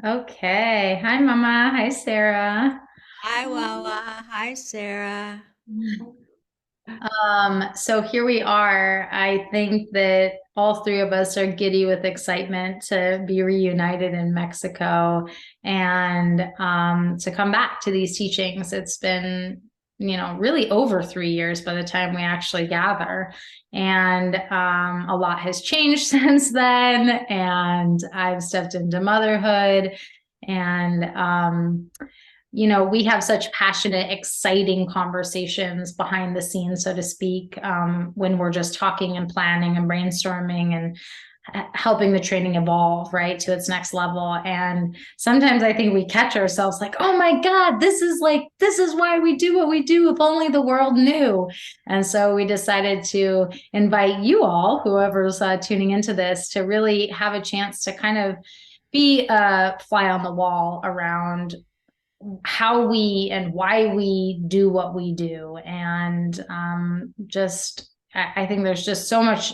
Okay. Hi, Mama. Hi, Sarah. Hi, Wawa. Hi, Sarah. So here we are. I think that all three of us are giddy with excitement to be reunited in Mexico and to come back to these teachings. It's been, really over 3 years by the time we actually gather. And a lot has changed since then. And I've stepped into motherhood. And we have such passionate, exciting conversations behind the scenes, so to speak, when we're just talking and planning and brainstorming and helping the training evolve right to its next level. And sometimes I think we catch ourselves like, oh my God, this is why we do what we do. If only the world knew. And so we decided to invite you all, whoever's tuning into this, to really have a chance to kind of be a fly on the wall around how we and why we do what we do. And I think there's just so much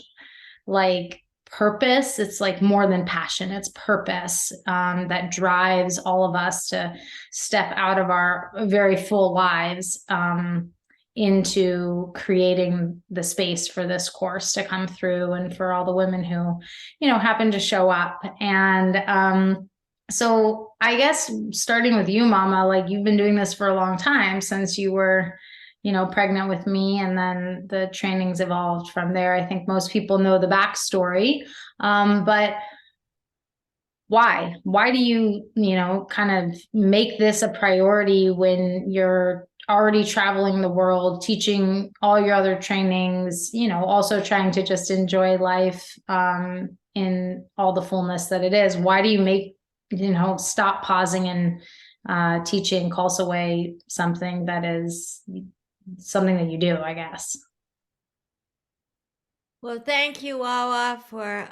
like purpose. It's like more than passion, it's purpose that drives all of us to step out of our very full lives into creating the space for this course to come through and for all the women who, happen to show up. And so I guess starting with you, Mama, like you've been doing this for a long time since you were, pregnant with me, and then the trainings evolved from there. I think most people know the backstory, but why? Why do you, kind of make this a priority when you're already traveling the world, teaching all your other trainings, also trying to just enjoy life in all the fullness that it is? Why do you make, stop pausing and teaching Khalsa Way something that is something that you do, I guess? Well, thank you, Wawa, for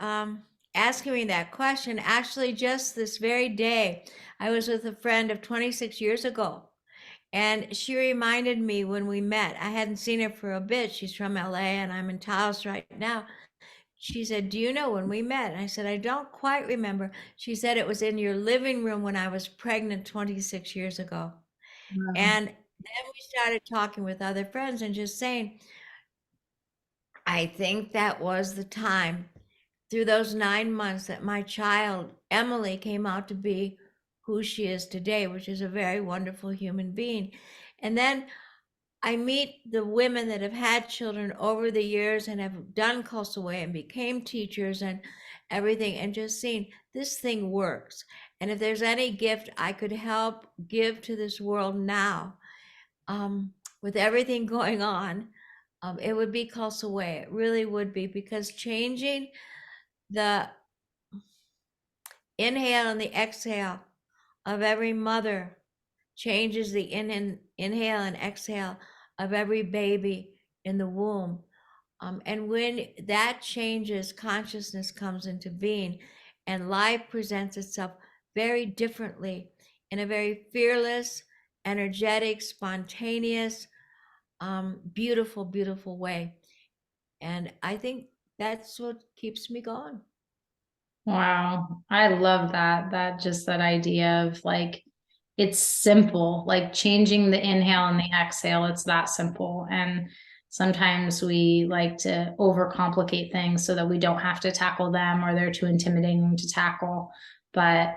asking me that question. Actually, just this very day, I was with a friend of 26 years ago, and she reminded me when we met. I hadn't seen her for a bit. She's from LA, and I'm in Taos right now. She said, "Do you know when we met?" And I said, "I don't quite remember." She said, "It was in your living room when I was pregnant 26 years ago." Um, And then we started talking with other friends and just saying, I think that was the time through those 9 months that my child, Emily, came out to be who she is today, which is a very wonderful human being. And then I meet the women that have had children over the years and have done Khalsa Way and became teachers and everything, and just seeing this thing works. And if there's any gift I could help give to this world now, with everything going on, it would be Khalsa Way. It really would be, because changing the inhale and the exhale of every mother changes the inhale and exhale of every baby in the womb. And when that changes, consciousness comes into being, and life presents itself very differently in a very fearless, energetic, spontaneous, beautiful, beautiful way. And I think that's what keeps me going. Wow. I love that. That idea of like, it's simple, like changing the inhale and the exhale. It's that simple. And sometimes we like to overcomplicate things so that we don't have to tackle them or they're too intimidating to tackle. But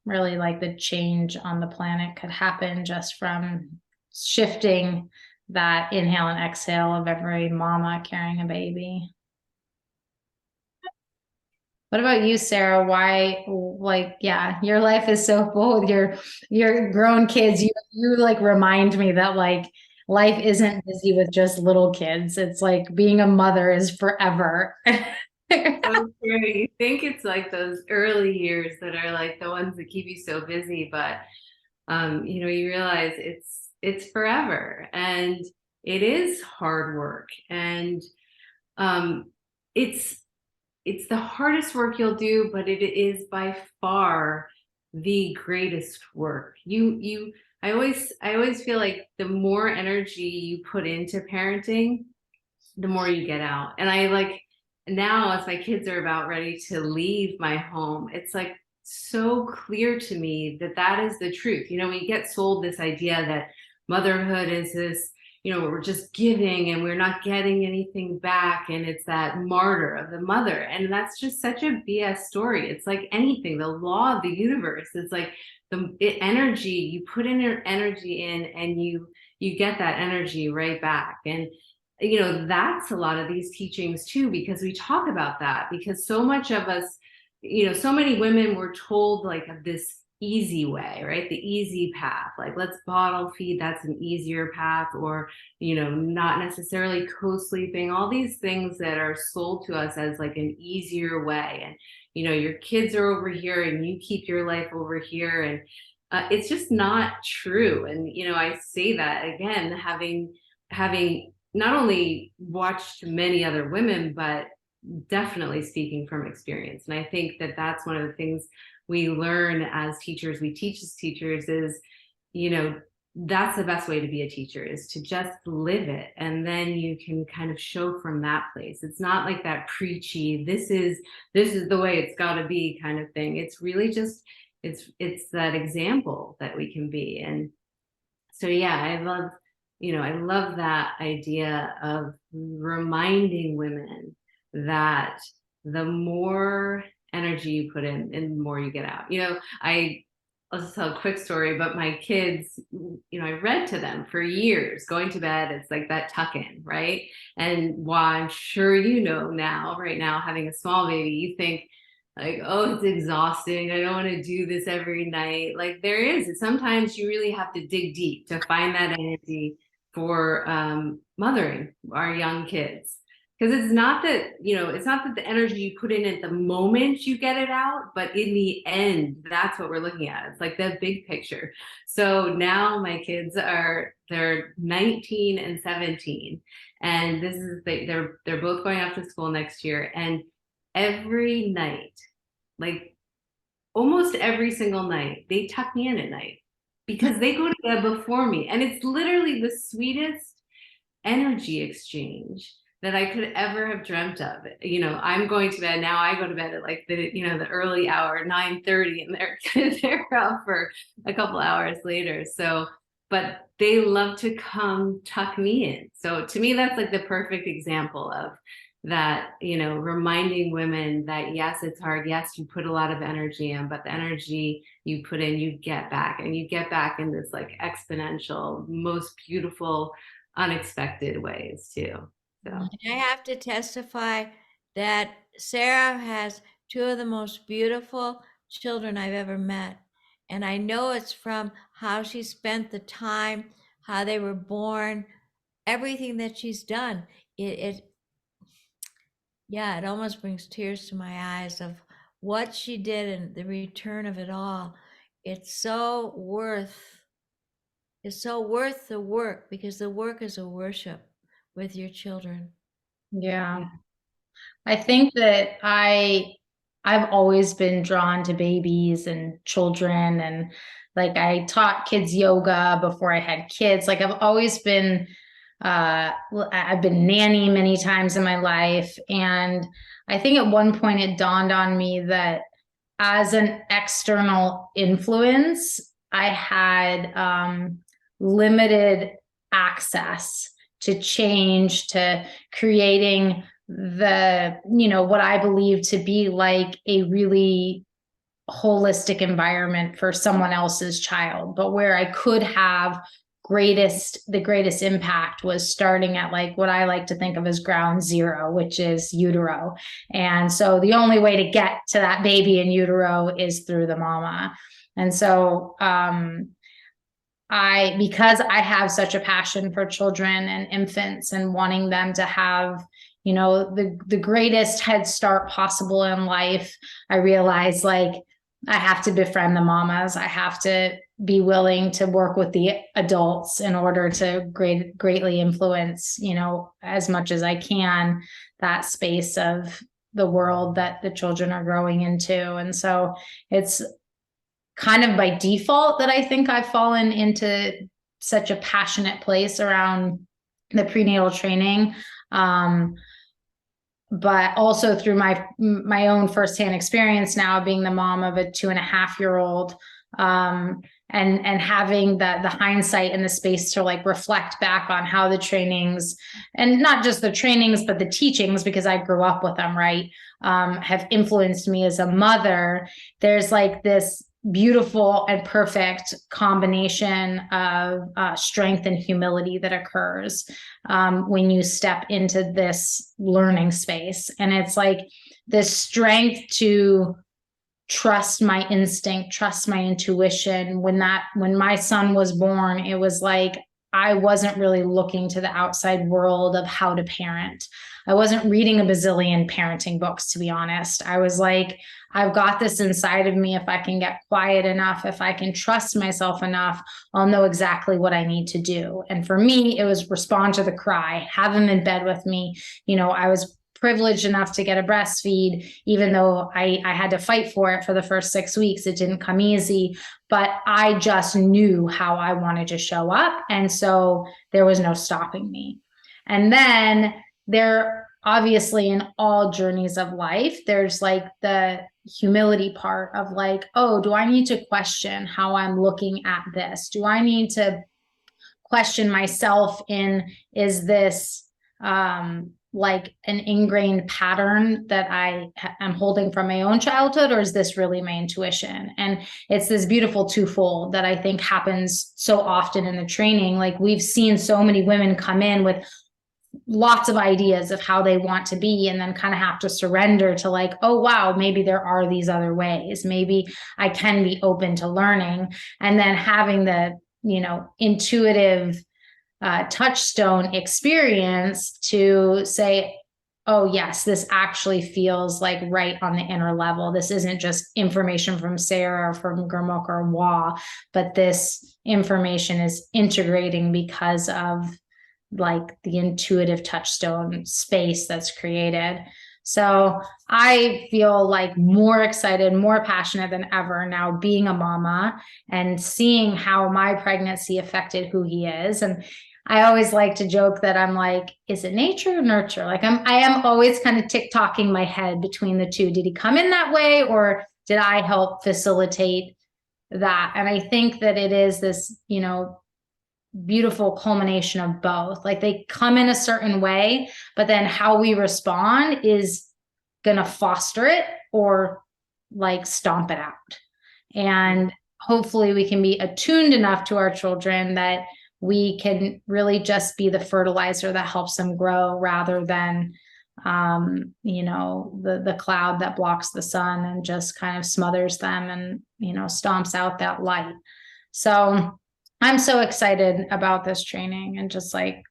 really, like the change on the planet could happen just from shifting that inhale and exhale of every mama carrying a baby. What about you, Sarah? Why, like, yeah, your life is so full with your grown kids. You like remind me that like life isn't busy with just little kids. It's like being a mother is forever. So true. You think it's like those early years that are like the ones that keep you so busy, but you realize it's forever and it is hard work and um, it's it's the hardest work you'll do, but it is by far the greatest work. I always feel like the more energy you put into parenting, the more you get out. And I like now, as my kids are about ready to leave my home, it's like so clear to me that that is the truth. You know, we get sold this idea that motherhood is this, you know, we're just giving and we're not getting anything back. And it's that martyr of the mother. And that's just such a BS story. It's like anything, the law of the universe. It's like energy, you put in your energy in and you get that energy right back. And you know, that's a lot of these teachings too, because we talk about that, because so much of us, you know, so many women were told like of this easy way, right? The easy path, like let's bottle feed, that's an easier path, or, you know, not necessarily co-sleeping, all these things that are sold to us as like an easier way. And, you know, your kids are over here and you keep your life over here. And it's just not true. And, you know, I say that again, having not only watched many other women, but definitely speaking from experience. And I think that that's one of the things we learn as teachers, we teach as teachers is, you know, that's the best way to be a teacher, is to just live it. And then you can kind of show from that place. It's not like that preachy, this is the way it's got to be kind of thing. It's really just, it's that example that we can be. And so, yeah, I love, you know, I love that idea of reminding women that the more energy you put in and the more you get out. You know, I'll just tell a quick story, but my kids, you know, I read to them for years, going to bed, it's like that tuck in, right? And while I'm sure you know now, right now, having a small baby, you think like, oh, it's exhausting, I don't want to do this every night. Like there is, sometimes you really have to dig deep to find that energy for mothering our young kids. Because it's not that, you know, it's not that the energy you put in at the moment you get it out, but in the end, that's what we're looking at. It's like the big picture. So now my kids they're 19 and 17. And this is, they're both going off to school next year. And every night, like almost every single night, they tuck me in at night because they go to bed before me. And it's literally the sweetest energy exchange that I could ever have dreamt of. You know, I'm going to bed now. I go to bed at like the, you know, the early hour, 9:30, and they're up for a couple hours later. So, but they love to come tuck me in. So to me, that's like the perfect example of that, you know, reminding women that yes, it's hard. Yes, you put a lot of energy in, but the energy you put in, you get back, and you get back in this like exponential, most beautiful, unexpected ways too. So I have to testify that Sarah has two of the most beautiful children I've ever met. And I know it's from how she spent the time, how they were born, everything that she's done. Yeah, it almost brings tears to my eyes of what she did and the return of it all. It's so worth the work, because the work is a worship with your children. Yeah. I think that I've always been drawn to babies and children, and like I taught kids yoga before I had kids. Like I've always been I've been nanny many times in my life, and I think at one point it dawned on me that as an external influence, I had limited access to change, to creating the, you know, what I believe to be like a really holistic environment for someone else's child, but where I could have the greatest impact was starting at like what I like to think of as ground zero, which is utero. And so the only way to get to that baby in utero is through the mama. And so because I have such a passion for children and infants and wanting them to have, you know, the greatest head start possible in life, I realized like I have to befriend the mamas. I have to be willing to work with the adults in order to greatly influence, you know, as much as I can, that space of the world that the children are growing into. And so it's kind of by default that I think I've fallen into such a passionate place around the prenatal training. but also through my own firsthand experience now, being the mom of a 2.5-year-old, and having the hindsight and the space to like reflect back on how the trainings, and not just the trainings, but the teachings, because I grew up with them, right, have influenced me as a mother. There's like this beautiful and perfect combination of strength and humility that occurs when you step into this learning space. And it's like this strength to trust my instinct, trust my intuition. When my son was born, it was like I wasn't really looking to the outside world of how to parent. I wasn't reading a bazillion parenting books, to be honest. I was like, I've got this inside of me. If I can get quiet enough, if I can trust myself enough, I'll know exactly what I need to do. And for me, it was respond to the cry, have him in bed with me. I was privileged enough to get a breastfeed, even though I had to fight for it for the first 6 weeks. It didn't come easy, but I just knew how I wanted to show up. And so there was no stopping me. And then there, obviously, in all journeys of life, there's like the humility part of like, oh, do I need to question how I'm looking at this? Do I need to question myself in, is this like an ingrained pattern that I am holding from my own childhood, or is this really my intuition? And it's this beautiful twofold that I think happens so often in the training. Like, we've seen so many women come in with lots of ideas of how they want to be, and then kind of have to surrender to like, oh wow, maybe there are these other ways, maybe I can be open to learning. And then having the intuitive touchstone experience to say, oh yes, this actually feels like right on the inner level. This isn't just information from Sarah or from Gurmukh or Wa, but this information is integrating because of like the intuitive touchstone space that's created. So I feel like more excited, more passionate than ever now, being a mama and seeing how my pregnancy affected who he is. And I always like to joke that I'm like, is it nature or nurture? Like I am always kind of tick-tocking my head between the two. Did he come in that way, or did I help facilitate that? And I think that it is this, beautiful culmination of both. Like, they come in a certain way, but then how we respond is going to foster it or like stomp it out. And hopefully we can be attuned enough to our children that we can really just be the fertilizer that helps them grow, rather than the cloud that blocks the sun and just kind of smothers them and stomps out that light. So I'm so excited about this training, and just like,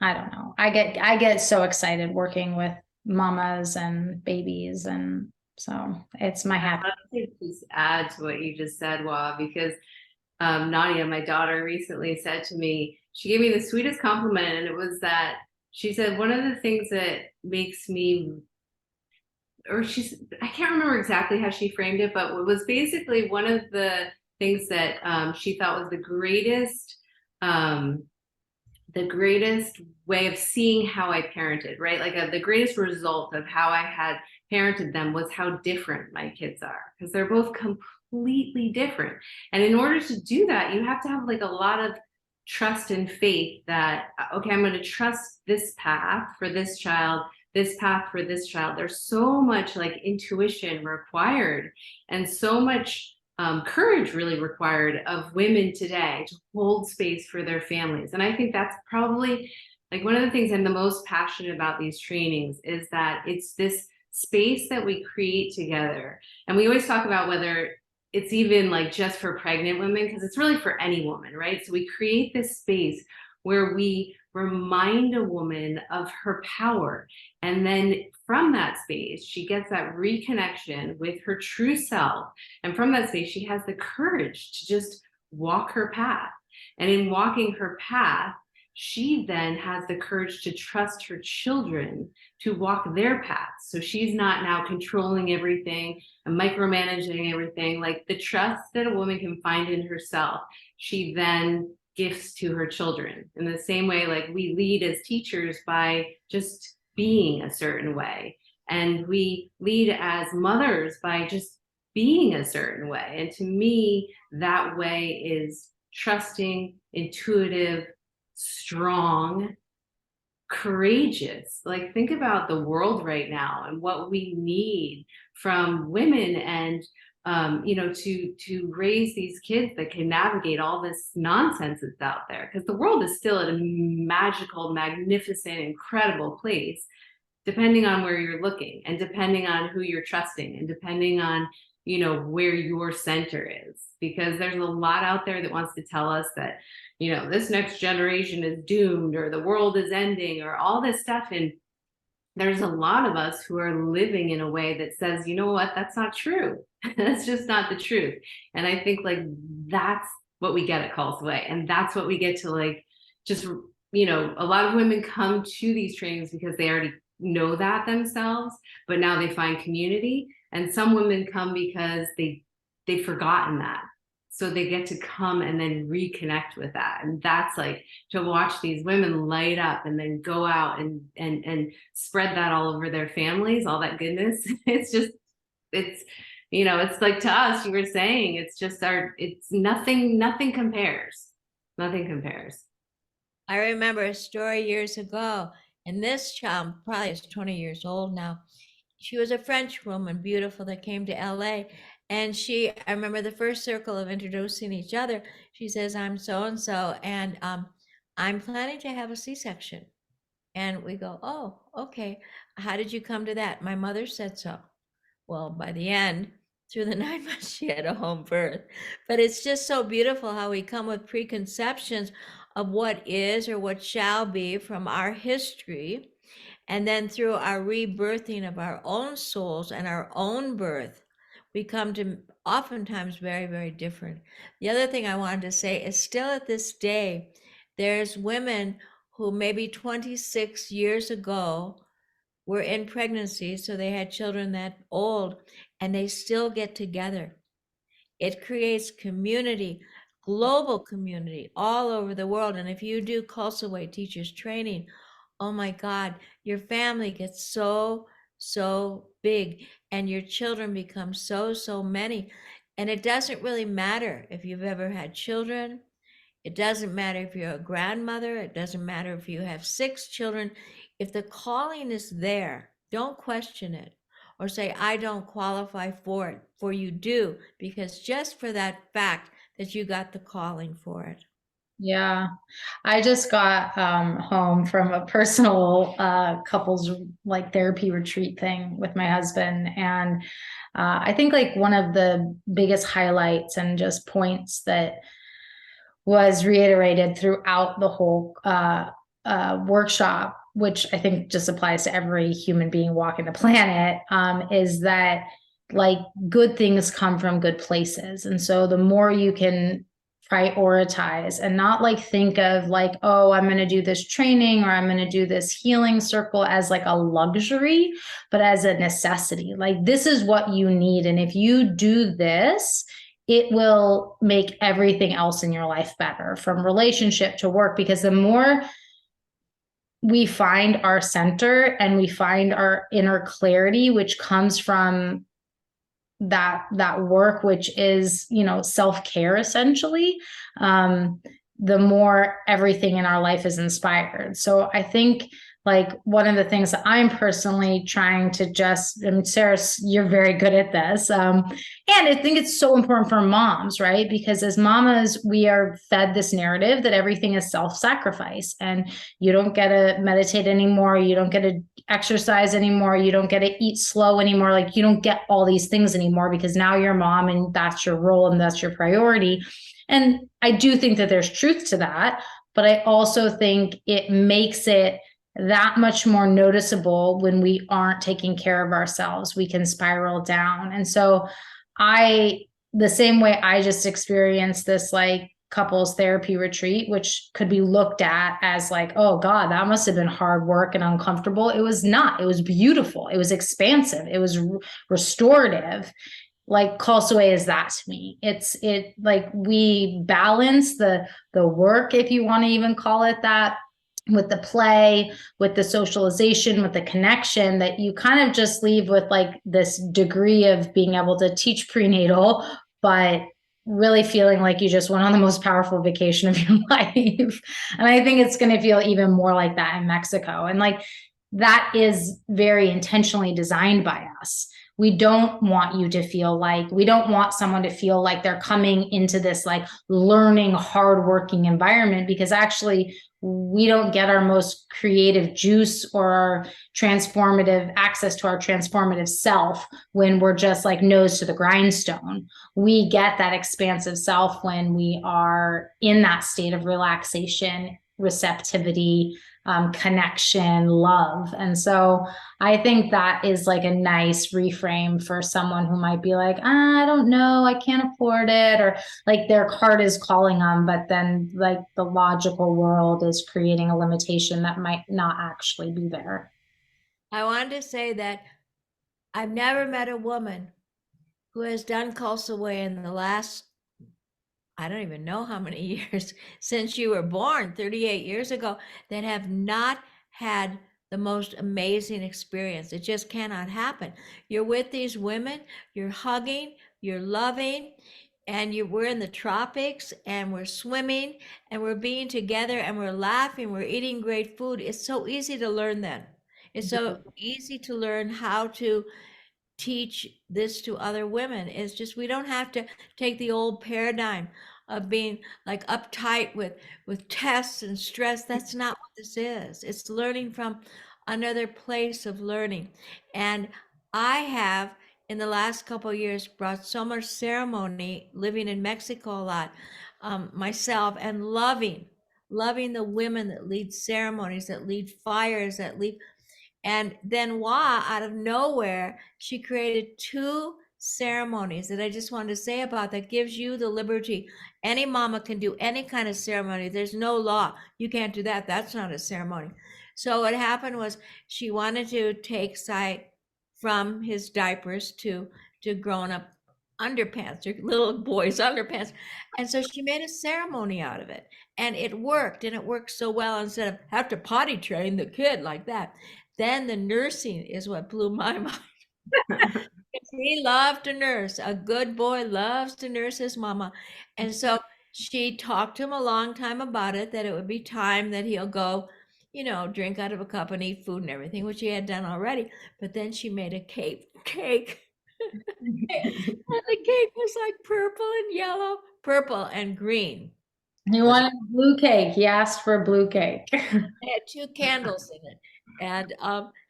I don't know, I get so excited working with mamas and babies, and so it's my happy. I'd like to just add to what you just said, Wa, because Nadia, my daughter, recently said to me, she gave me the sweetest compliment, and it was that she said, one of the things that makes me, I can't remember exactly how she framed it, but it was basically one of the things that she thought was the greatest way of seeing how I parented, right? Like the greatest result of how I had parented them was how different my kids are, because they're both completely different. And in order to do that, you have to have like a lot of trust and faith that, okay, I'm going to trust this path for this child, this path for this child. There's so much like intuition required, and so much courage really required of women today to hold space for their families. And I think that's probably like one of the things I'm the most passionate about these trainings, is that it's this space that we create together. And we always talk about whether it's even like just for pregnant women, because it's really for any woman, right? So we create this space where we remind a woman of her power. And then from that space, she gets that reconnection with her true self. And from that space, she has the courage to just walk her path. And in walking her path, she then has the courage to trust her children to walk their path. So she's not now controlling everything and micromanaging everything. Like the trust that a woman can find in herself, she then gifts to her children. In the same way, like we lead as teachers by just being a certain way. And we lead as mothers by just being a certain way. And to me, that way is trusting, intuitive, strong, courageous. Like, think about the world right now and what we need from women, and to raise these kids that can navigate all this nonsense that's out there, because the world is still at a magical, magnificent, incredible place, depending on where you're looking, and depending on who you're trusting, and depending on where your center is. Because there's a lot out there that wants to tell us that this next generation is doomed, or the world is ending, or all this stuff. And there's a lot of us who are living in a way that says, you know what, that's not true. That's just not the truth. And I think, like, that's what we get at Khalsa Way. And that's what we get to, like, just, a lot of women come to these trainings because they already know that themselves, but now they find community. And some women come because they've forgotten that. So they get to come and then reconnect with that. And that's, like, to watch these women light up and then go out and spread that all over their families, all that goodness. It's like, to us, you were saying, it's just it's nothing compares. Nothing compares. I remember a story years ago, and this child probably is 20 years old now. She was a French woman, beautiful, that came to LA. And I remember the first circle of introducing each other. She says, I'm so-and-so, and I'm planning to have a C-section. And we go, oh, okay. How did you come to that? My mother said so. Well, by the end, through the 9 months, she had a home birth. But it's just so beautiful how we come with preconceptions of what is or what shall be from our history. And then through our rebirthing of our own souls and our own birth, we come to oftentimes very, very different. The other thing I wanted to say is, still at this day, there's women who maybe 26 years ago were in pregnancy, so they had children that old, and they still get together. It creates community, global community all over the world. And if you do Khalsa Way teachers training, oh my God, your family gets so big, and your children become so many. And it doesn't really matter if you've ever had children. It doesn't matter if you're a grandmother. It doesn't matter if you have 6 children. If the calling is there, don't question it or say, I don't qualify for it. For you do, because just for that fact that you got the calling for it. Yeah. I just got home from a personal couples like therapy retreat thing with my husband. And I think, like, one of the biggest highlights and just points that was reiterated throughout the whole workshop, which I think just applies to every human being walking the planet, is that, like, good things come from good places. And so the more you can prioritize and not, like, think of, like, oh, I'm going to do this training or I'm going to do this healing circle as, like, a luxury, but as a necessity. Like, this is what you need. And if you do this, it will make everything else in your life better, from relationship to work. Because the more we find our center and we find our inner clarity, which comes from that work, which is, self-care essentially, the more everything in our life is inspired. So I think, like, one of the things that I'm personally trying to and Sarah, you're very good at this. And I think it's so important for moms, right? Because as mamas, we are fed this narrative that everything is self-sacrifice, and you don't get to meditate anymore. You don't get to exercise anymore. You don't get to eat slow anymore. Like, you don't get all these things anymore because now you're a mom and that's your role and that's your priority. And I do think that there's truth to that, but I also think it makes it that much more noticeable when we aren't taking care of ourselves. We can spiral down. And so the same way I just experienced this, like, couples therapy retreat, which could be looked at as like, oh God, that must have been hard work and uncomfortable. It was not. It was beautiful. It was expansive. It was restorative. Like, Khalsa Way is that to me. Like, we balance the work, if you want to even call it that, with the play, with the socialization, with the connection, that you kind of just leave with like this degree of being able to teach prenatal, but really feeling like you just went on the most powerful vacation of your life. And I think it's going to feel even more like that in Mexico. And like that is very intentionally designed by us. We don't want you to feel like, we don't want someone to feel like they're coming into this like learning, hardworking environment, because actually we don't get our most creative juice or our transformative access to our transformative self when we're just like nose to the grindstone. We get that expansive self when we are in that state of relaxation, receptivity, connection, love. And so I think that is like a nice reframe for someone who might be like, I don't know, I can't afford it, or like their heart is calling them, but then like the logical world is creating a limitation that might not actually be there. I wanted to say that I've never met a woman who has done Khalsa Way in the last, I don't even know how many years since you were born, 38 years ago, that have not had the most amazing experience. It just cannot happen. You're with these women, you're hugging, you're loving, and we're in the tropics and we're swimming and we're being together and we're laughing, we're eating great food. It's so easy to learn then. It's so easy to learn how to teach this to other women. It's just we don't have to take the old paradigm of being like uptight with tests and stress. That's not what this is. It's learning from another place of learning. And I have in the last couple of years brought so much ceremony, living in Mexico a lot, myself, and loving the women that lead ceremonies, that lead fires, that lead. And then Wa, out of nowhere, she created two ceremonies that I just wanted to say about that gives you the liberty. Any mama can do any kind of ceremony. There's no law. You can't do that. That's not a ceremony. So what happened was she wanted to take Sai from his diapers to grown up underpants, or little boys underpants. And so she made a ceremony out of it. And it worked, and it worked so well. Instead of have to potty train the kid like that, then the nursing is what blew my mind. He loved to nurse. A good boy loves to nurse his mama. And so she talked to him a long time about it, that it would be time that he'll go, drink out of a cup and eat food and everything, which he had done already. But then she made a cake. And the cake was like purple and yellow, purple and green. He wanted blue cake. He asked for blue cake. It had two candles in it. And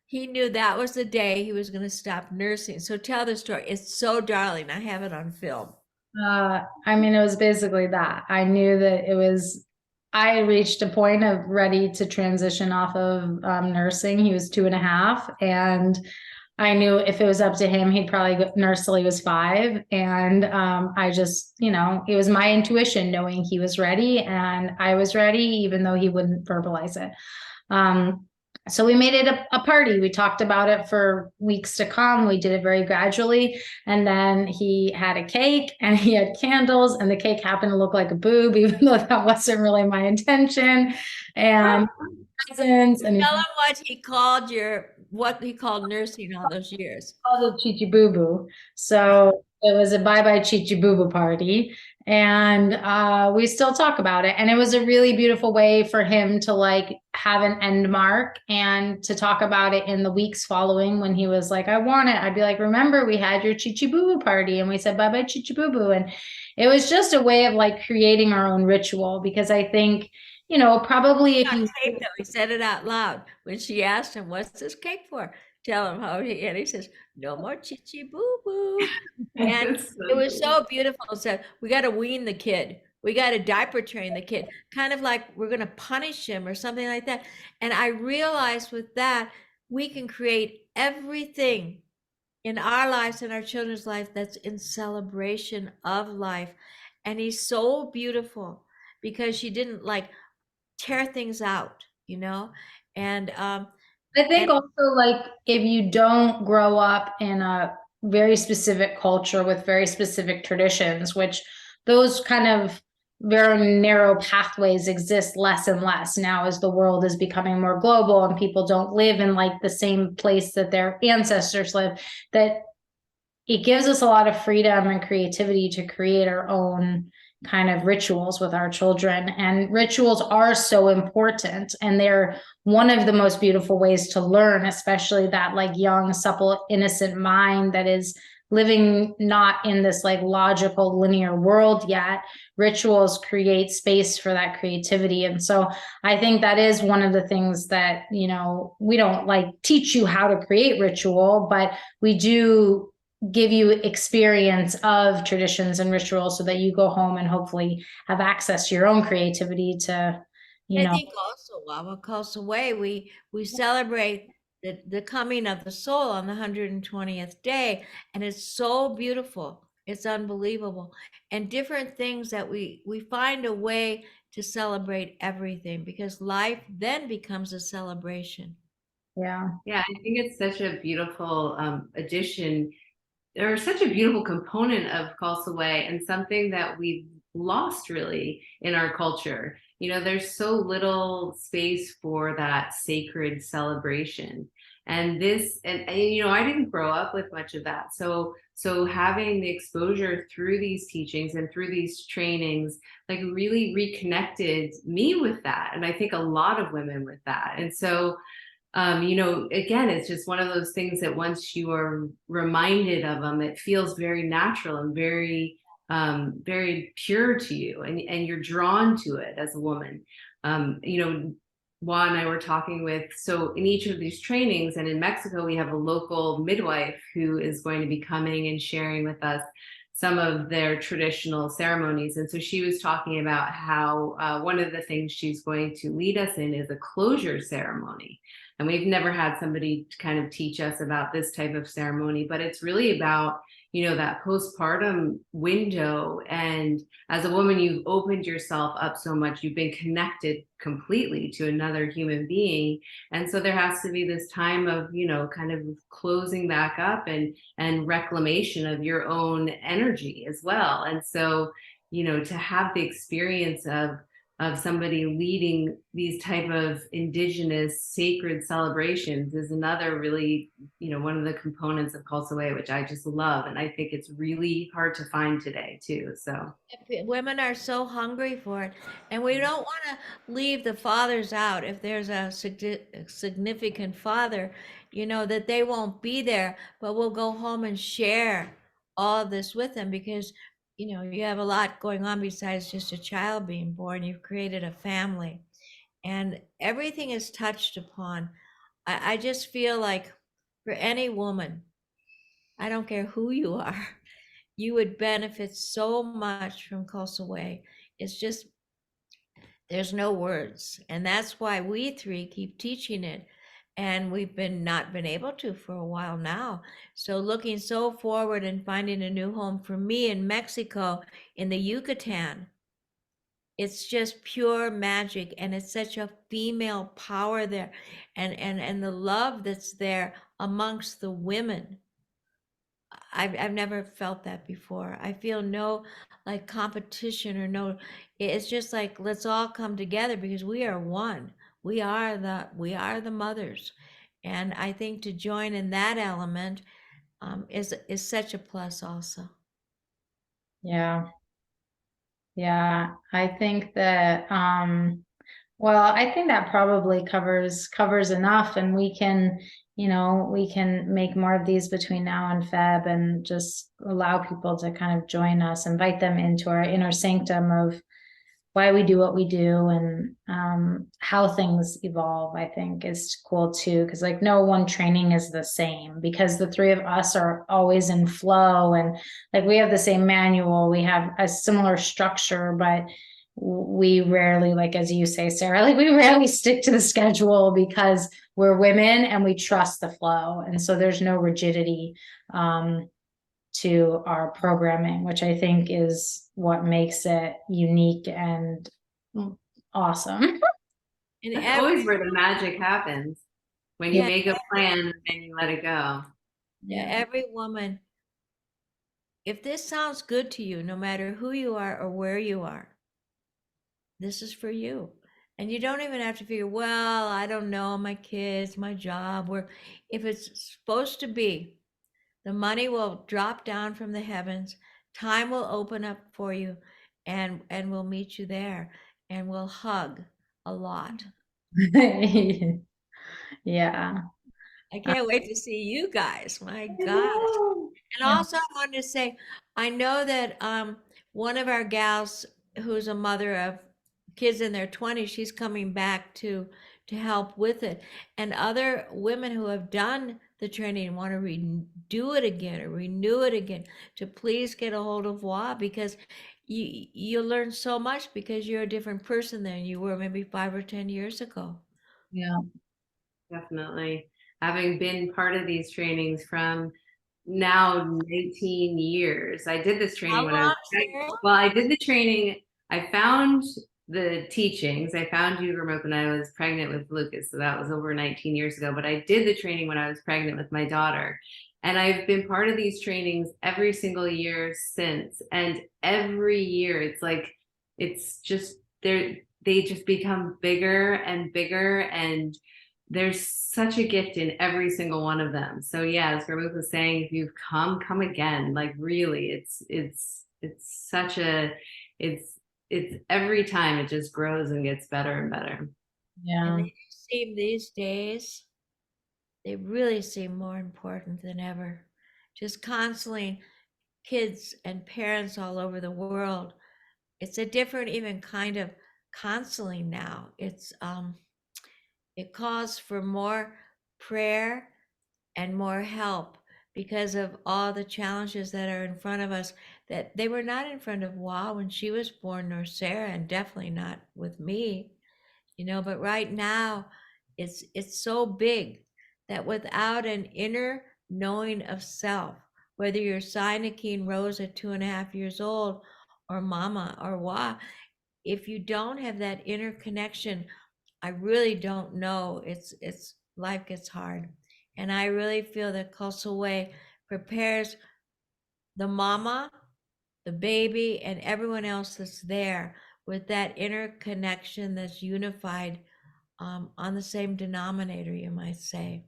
he knew that was the day he was going to stop nursing. So tell the story. It's so darling. I have it on film. I mean, it was basically that. I knew that I reached a point of ready to transition off of nursing. He was 2.5, and I knew if it was up to him, he'd probably nurse till he was 5. And I just, it was my intuition knowing he was ready and I was ready, even though he wouldn't verbalize it. So we made it a party. We talked about it for weeks to come. We did it very gradually. And then he had a cake and he had candles, and the cake happened to look like a boob, even though that wasn't really my intention. And presents. And Tell him what he called nursing all those years. Called it Chichi Boo Boo. So it was a bye bye Chichi Boo Boo party. And we still talk about it. And it was a really beautiful way for him to like have an end mark and to talk about it in the weeks following when he was like, I want it. I'd be like, remember, we had your Chichi Boo Boo party and we said bye bye Chichi Boo Boo. And it was just a way of like creating our own ritual, because I think, probably if you cake, though, he said it out loud when she asked him, "What's this cake for?" Tell him how he says, "No more chichi boo boo," and it was so beautiful. So we got to wean the kid. We got to diaper train the kid, kind of like we're going to punish him or something like that. And I realized with that, we can create everything in our lives and our children's life that's in celebration of life. And he's so beautiful because she didn't like tear things out, and I think also like if you don't grow up in a very specific culture with very specific traditions, which those kind of very narrow pathways exist less and less now as the world is becoming more global and people don't live in like the same place that their ancestors live, that it gives us a lot of freedom and creativity to create our own kind of rituals with our children. And rituals are so important, and they're one of the most beautiful ways to learn, especially that like young, supple, innocent mind that is living not in this like logical linear world yet. Rituals create space for that creativity. And so I think that is one of the things that, you know, we don't like teach you how to create ritual, but we do give you experience of traditions and rituals so that you go home and hopefully have access to your own creativity to, you I know. think also, Wawa Khalsa Way, we celebrate the coming of the soul on the 120th day, and it's so beautiful. It's unbelievable. And different things that we find a way to celebrate everything, because life then becomes a celebration. Yeah. Yeah, I think it's such a beautiful addition, or such a beautiful component of Khalsa Way, and something that we've lost really in our culture. You know, there's so little space for that sacred celebration. And this, and you know, I didn't grow up with much of that. So having the exposure through these teachings and through these trainings, like really reconnected me with that. And I think a lot of women with that. And so you know, again, it's just one of those things that once you are reminded of them, it feels very natural and very, very pure to you, and you're drawn to it as a woman. You know, Juan and I were talking with, so in each of these trainings, and in Mexico, we have a local midwife who is going to be coming and sharing with us some of their traditional ceremonies. And so she was talking about how one of the things she's going to lead us in is a closure ceremony. And we've never had somebody to kind of teach us about this type of ceremony, but it's really about, you know, that postpartum window. And as a woman, you've opened yourself up so much, you've been connected completely to another human being. And so there has to be this time of, you know, kind of closing back up and reclamation of your own energy as well. And so, you know, to have the experience of somebody leading these type of indigenous sacred celebrations is another really, you know, one of the components of Khalsa Way, which I just love. And I think it's really hard to find today too. So Women are so hungry for it, and we don't want to leave the fathers out. If there's a significant father, you know, that they won't be there, but we'll go home and share all of this with them, because you know you have a lot going on besides just a child being born. You've created a family, and everything is touched upon. I just feel like for any woman, I don't care who you are, you would benefit so much from Khalsa Way. It's just, there's no words. And that's why we three keep teaching it. And we've been not been able to for a while now. So looking so forward and finding a new home for me in Mexico, in the Yucatan. It's just pure magic, and it's such a female power there, and the love that's there amongst the women. I've never felt that before. I feel no like competition or no, it's just like let's all come together because we are one. We are the mothers. And I think to join in that element is such a plus also. Yeah. Yeah. I think that, well, I think that probably covers enough, and we can, you know, we can make more of these between now and Feb, and just allow people to kind of join us, invite them into our inner sanctum of why we do what we do, and how things evolve. I think is cool too, because like no one training is the same, because the three of us are always in flow, and like we have the same manual, we have a similar structure, but we rarely, like as you say, Sarah, like we rarely stick to the schedule because we're women and we trust the flow, and so there's no rigidity to our programming, which I think is what makes it unique and awesome. And that's every, always where the magic happens, when you yeah, make a plan and you let it go. yeah, every woman, if this sounds good to you, no matter who you are or where you are, this is for you. And you don't even have to figure, well, I don't know, my kids, my job, where if it's supposed to be, the money will drop down from the heavens, time will open up for you, and we'll meet you there, and we'll hug a lot. Yeah. I can't wait to see you guys. My I God. know. And also, I wanted to say, I know that one of our gals who's a mother of kids in their 20s, she's coming back to help with it. And other women who have done the training want to redo it again or renew it again to please get a hold of WA, because you learn so much because you're a different person than you were maybe 5 or 10 years ago. Yeah. Definitely. Having been part of these trainings from now 19 years. I did this training How when I was long, Sarah? well, I did the training. I found the teachings. I found Gurmukh when I was pregnant with Lucas. So that was over 19 years ago. But I did the training when I was pregnant with my daughter. And I've been part of these trainings every single year since. And every year it's like it's just they just become bigger and bigger, and there's such a gift in every single one of them. So yeah, as Gurmukh was saying, if you've come again. Like really, it's such a it's every time it just grows and gets better and better. And Yeah. they seem these days, they really seem more important than ever. Just counseling kids and parents all over the world. It's a different even kind of counseling now. It calls for more prayer and more help because of all the challenges that are in front of us that they were not in front of Wa when she was born, nor Sarah, and definitely not with me. But right now it's so big that without an inner knowing of self, whether you're Sinakeen Rose at 2.5 years old or Mama or Wa, if you don't have that inner connection, I really don't know. It's life gets hard. And I really feel that Khalsa Way prepares the mama, the baby, and everyone else that's there with that inner connection that's unified on the same denominator, you might say.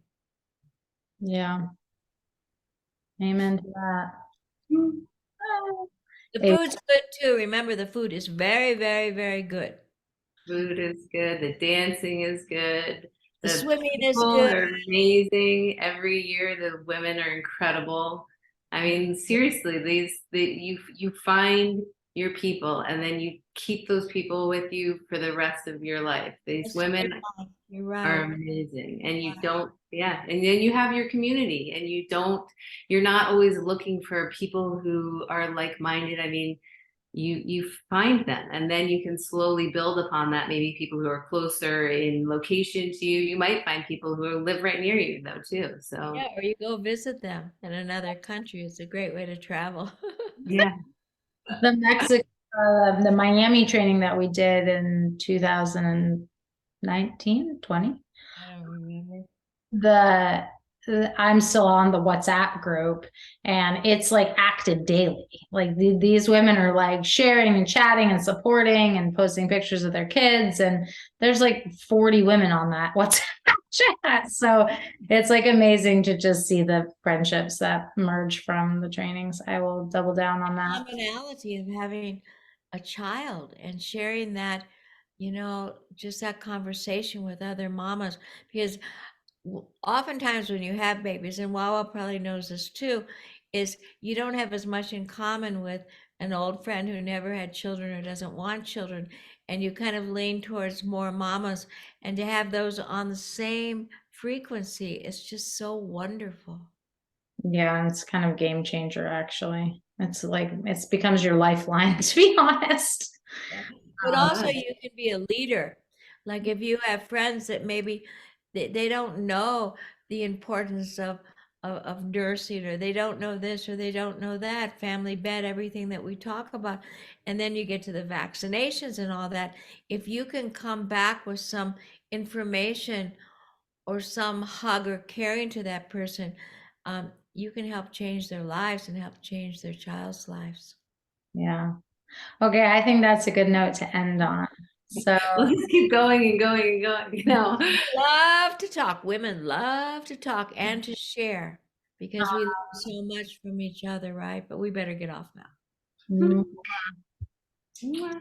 Yeah. Amen to that. The Amen. food's good too. Remember, the food is very, very, very good. Food is good. The dancing is good. The The swimming is people good. are amazing. Every year, the women are incredible. I mean, seriously, you find your people, and then you keep those people with you for the rest of your life. These Yes, you're women right. You're are right. amazing, and you Right. don't, yeah, and then you have your community, and you're not always looking for people who are like-minded. I mean, you find them, and then you can slowly build upon that. Maybe people who are closer in location to you. You might find people who live right near you though too. So Yeah, or you go visit them in another country. It's a great way to travel. yeah, The Miami training that we did in 2019, 20. I don't remember. the I'm still on the WhatsApp group, and it's like active daily. Like these women are like sharing and chatting and supporting and posting pictures of their kids, and there's like 40 women on that WhatsApp chat. So it's like amazing to just see the friendships that emerge from the trainings. I will double down on that. Commonality of having a child and sharing that, just that conversation with other mamas. Because oftentimes when you have babies, and Wawa probably knows this too, is you don't have as much in common with an old friend who never had children or doesn't want children, and you kind of lean towards more mamas, and to have those on the same frequency is just so wonderful. Yeah, it's kind of game changer actually. It's like it becomes your lifeline, to be honest. Yeah. But Um, also you can be a leader. Like if you have friends that maybe they don't know the importance of nursing, or they don't know this or they don't know that, family bed, everything that we talk about. And then you get to the vaccinations and all that. If you can come back with some information or some hug or caring to that person, you can help change their lives and help change their child's lives. yeah. Okay, I think that's a good note to end on. So We'll just keep going and going and going, you know. Love to talk. Women love to talk and to share because we learn so much from each other, right? But we better get off now. mm, Mwah.